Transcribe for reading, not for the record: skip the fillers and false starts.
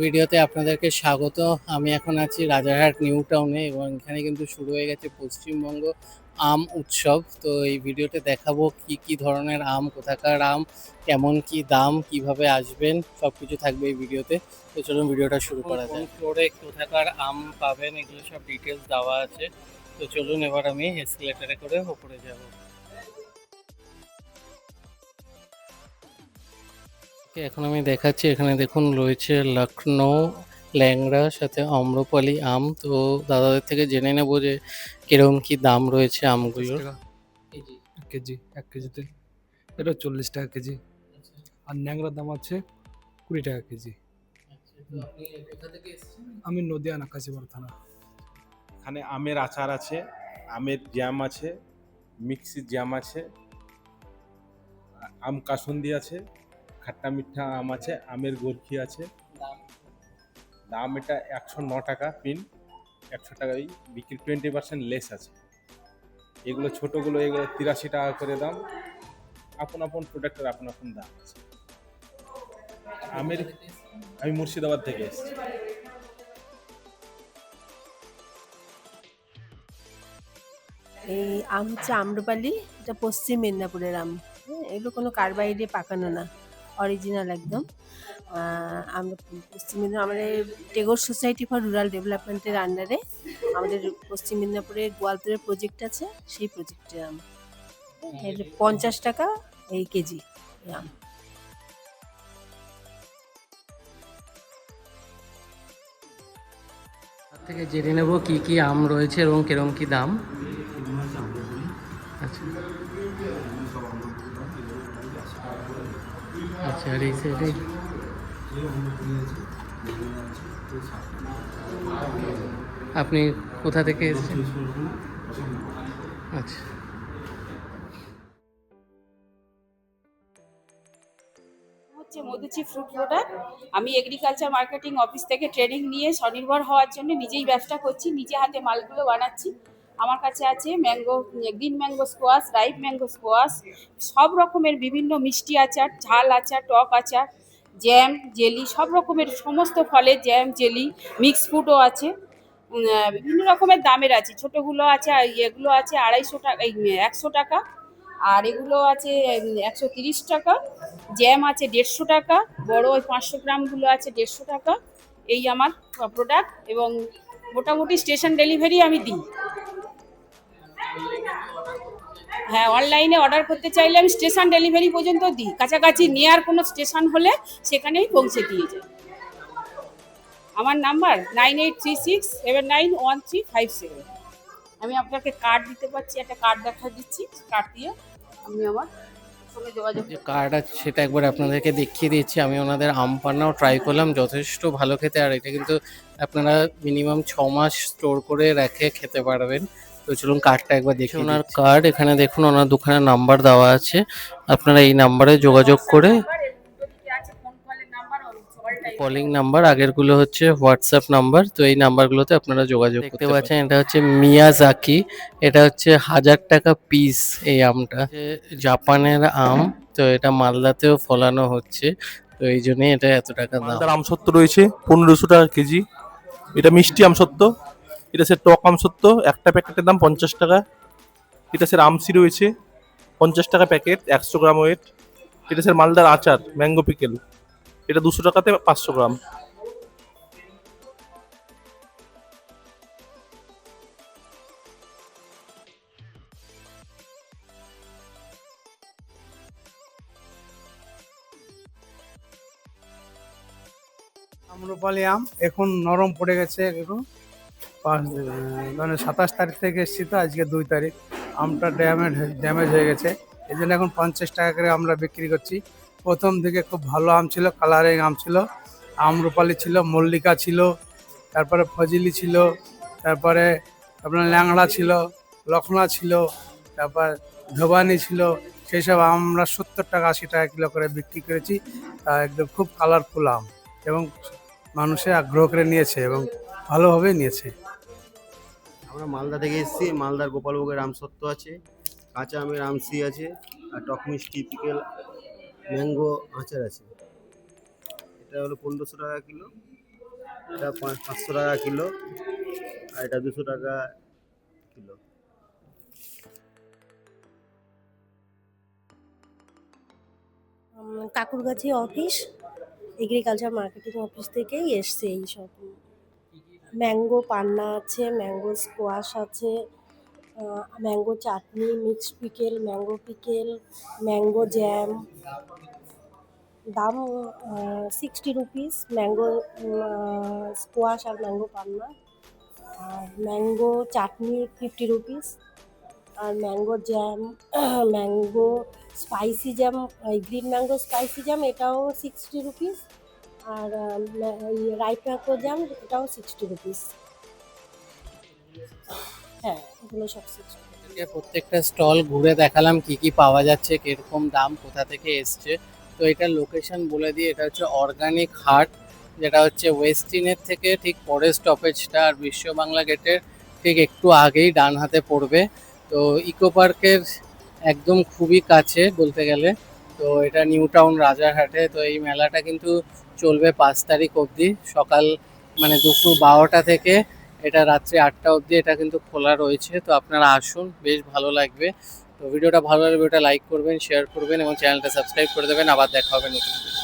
ভিডিওতে আপনাদেরকে স্বাগত। আমি এখন আছি রাজারহাট নিউ টাউনে এবং এখানে কিন্তু শুরু হয়ে গেছে পশ্চিমবঙ্গ আম উৎসব। তো এই ভিডিওতে দেখাবো কি কি ধরনের আম, কোথাকার আম, কেমন কি দাম, কিভাবে আসবেন, সবকিছু থাকবে এই ভিডিওতে। তো চলুন ভিডিওটা শুরু করা যায়। কোন ফ্লোরে কোথাকার আম পাবেন এগুলো সব ডিটেলস দেওয়া আছে। তো চলুন এবার আমি এসকেলেটারে করে ওপরে যাব। এখন আমি দেখাচ্ছি, এখানে দেখুন রয়েছে লখনৌ ল্যাংড়া, সাথে আম্রপালি আম। তো দাদাদের থেকে জেনে নেবো যে কিরকম কি দাম রয়েছে আমগুলোর। কেজি 1 কেজিতে এটা 40 টাকা কেজি। আর ন্যাংরার দাম আছে 20 টাকা কেজি। আমি নদিয়া নাকাশিপাড়া থানা। এখানে আমের আচার আছে, আমের জ্যাম আছে, মিক্সি জ্যাম আছে, আম কাসুন্দি আছে, খাট্টা মিঠা আম আছে, আমের গোরখি আছে। দাম এটা 109 টাকা পিন, 100 টাকাই বিক্রি, 20% লেস আছে। এগুলো ছোটোগুলো এগুলো 83 টাকা করে দাম। আপন আপন প্রোডাক্টের আপন আপন দাম আছে। আমের আমি মুর্শিদাবাদ থেকে এসেছি। এই আম হচ্ছে আম্রপালি, এটা পশ্চিম মেদিনীপুরের আম। হ্যাঁ, এগুলো কোনো কার্বাইডে পাকানো না, অরিজিনাল একদম। আমরা পশ্চিম মেদিনীপুর, আমাদের টেগোর সোসাইটি ফর রুরাল ডেভেলপমেন্টের আন্ডারে আমাদের পশ্চিম মেদিনীপুরে গোয়ালতরের প্রজেক্ট আছে, সেই প্রজেক্টের আম। এর 50 টাকা এই কেজি এই আম। তার থেকে জেনে নেব কি কি আম রয়েছে এবং কিরকম কি দাম। আচ্ছা আচ্ছা, আর এই সাইডে আপনি কোথা থেকে এসেছেন? আচ্ছা, হচ্ছে মধুচি ফ্রুট প্রোডাক্ট। আমি এগ্রিকালচার মার্কেটিং অফিস থেকে ট্রেনিং নিয়ে স্বনির্ভর হওয়ার জন্য নিজেই ব্যবসা করছি, নিজে হাতে মালগুলো বানাচ্ছি। আমার কাছে আছে mango, green mango squash, ripe mango squash, সব রকমের বিভিন্ন মিষ্টি আচার, ঝাল আচার, টক আচার, জ্যাম, জেলি, সব রকমের সমস্ত ফলের জ্যাম, জেলি, মিক্স ফ্রুটও আছে। বিভিন্ন রকমের দামের আছে, ছোটোগুলো আছে, আর এগুলো আছে 250 টাকা, 100 টাকা। আর এগুলো আছে 130 টাকা। জ্যাম আছে 150 টাকা, বড় ওই 500 গ্রামগুলো আছে 150 টাকা। এই আমার প্রোডাক্ট, এবং মোটামুটি স্টেশন ডেলিভারি আমি দিই। হ্যাঁ, অনলাইনে অর্ডার করতে চাইলে আমি স্টেশন ডেলিভারি পর্যন্ত দিই। কাছাকাছি নেয়ার কোনো স্টেশন হলে সেখানেই পৌঁছে দিয়ে যাই। আমার নাম্বার 9836791357। আমি আপনাকে কার্ড দিতে পারছি, একটা কার্ড দেখা দিচ্ছি, কার্ড দিয়ে আপনি আমার সঙ্গে যোগাযোগ যে করতে কার্ড আছে সেটা একবার আপনাদেরকে দেখিয়ে দিচ্ছি। আমি ওনাদের আম পান্নাও ট্রাই করলাম, যথেষ্ট ভালো খেতে। আর এটা কিন্তু আপনারা মিনিমাম 6 মাস স্টোর করে রেখে খেতে পারবেন। তো চলুন কার্ডটা একবার দেখি। ওনার কার্ড এখানে দেখুন, ওনার দোকানের নাম্বার দেওয়া আছে, আপনারা এই নাম্বারে যোগাযোগ করে, কলিং নাম্বার, আগেরগুলো হচ্ছে হোয়াটসঅ্যাপ নাম্বার, তো এই নাম্বারগুলোতে আপনারা যোগাযোগ করতে পারছেন। এটা হচ্ছে মিয়াজাকি, এটা হচ্ছে 1000 টাকা পিস এই আমটা। জাপানের আম, তো এটা মালদাতেও ফলানো হচ্ছে, তো এই জন্যই এটা এত টাকা দাম। মালদার আমসত্ত্ব রয়েছে 1500 টাকা কেজি। এটা মিষ্টি আমসত্ত্ব। এটা সে টক আমসত্ত্ব, একটা প্যাকেটের দাম 50 টাকা। এটা সে আমসি রয়েছে 50 টাকা প্যাকেট, 100 গ্রাম ওয়েট। এটা সে মালদার আচার ম্যাঙ্গো পিকেল, এটা 200 টাকাতে 500 গ্রাম। আম্রপালি আম এখন নরম পড়ে গেছে একটু। মানে 27 তারিখ থেকে এসেছি, তো আজকে 2 তারিখ। আমটা ড্যামেজ হয়ে গেছে, এই জন্য এখন 50 টাকা করে আমরা বিক্রি করছি। প্রথম দিকে খুব ভালো আম ছিল, কালারিং আম ছিল, আম্রপালি ছিল, মল্লিকা ছিল, তারপরে ফজলি ছিল, তারপরে আপনার ল্যাংড়া ছিল, লখনা ছিল, তারপর ধোবানি ছিল। সেই সব আমরা 70 টাকা 80 টাকা কিলো করে বিক্রি করেছি। তা একদম খুব কালারফুল আম, এবং মানুষে আগ্রহ করে নিয়েছে এবং ভালোভাবে নিয়েছে। আমরা মালদা থেকে এসেছি। মালদার গোপালভোগের আমসত্ত্ব আছে, কাঁচা আমের আমসি আছে, আর টক মিষ্টি পিকেল ম্যাঙ্গো আচার আছে। এটা হলো 1500 টাকা কিলো। এটা 500 টাকা কিলো, আর এটা 200 টাকা কিলো। Kankurgachi office, agriculture marketing office থেকেই এসছে এই সব। ম্যাঙ্গো পান্না আছে, ম্যাঙ্গো স্কোয়াশ আছে, mango chutney, mixed pickle, mango jam. দাম 60 রুপিস ম্যাঙ্গো স্কোয়াশ আর ম্যাঙ্গো পান্না। আর ম্যাঙ্গো চাটনি 50 রুপিস। আর mango jam, mango spicy jam, green mango spicy jam এটাও 60 রুপিস। আর রাইট ম্যাঙ্গো জ্যাম এটাও 60 রুপিস। হ্যাঁ, এগুলো সব 60। প্রত্যেকটা স্টল ঘুরে দেখালাম কি কি পাওয়া যাচ্ছে, কিরকম দাম, কোথা থেকে এসছে। তো এটার লোকেশন বলে দিই, এটা হচ্ছে অর্গানিক হাট, যেটা হচ্ছে ওয়েস্টিনের থেকে ঠিক পরের স্টপেজটা, আর বিশ্ব বাংলা গেটের ঠিক একটু আগেই ডান হাতে পড়বে। তো ইকো পার্কের একদম খুবই কাছে বলতে গেলে। তো এটা নিউ টাউন রাজারহাটে। তো এই মেলাটা কিন্তু চলবে 5 তারিখ অবধি, সকাল মানে দুপুর 12টা থেকে এটা রাত্রি 8টা অবধি এটা কিন্তু খোলা রয়েছে। তো আপনারা আসুন, বেশ ভালো লাগবে। তো ভিডিওটা ভালো লাগলে ভিডিওটা লাইক করবেন, শেয়ার করবেন এবং চ্যানেলটা সাবস্ক্রাইব করে দেবেন। আবার দেখা হবে নতুন ভিডিও।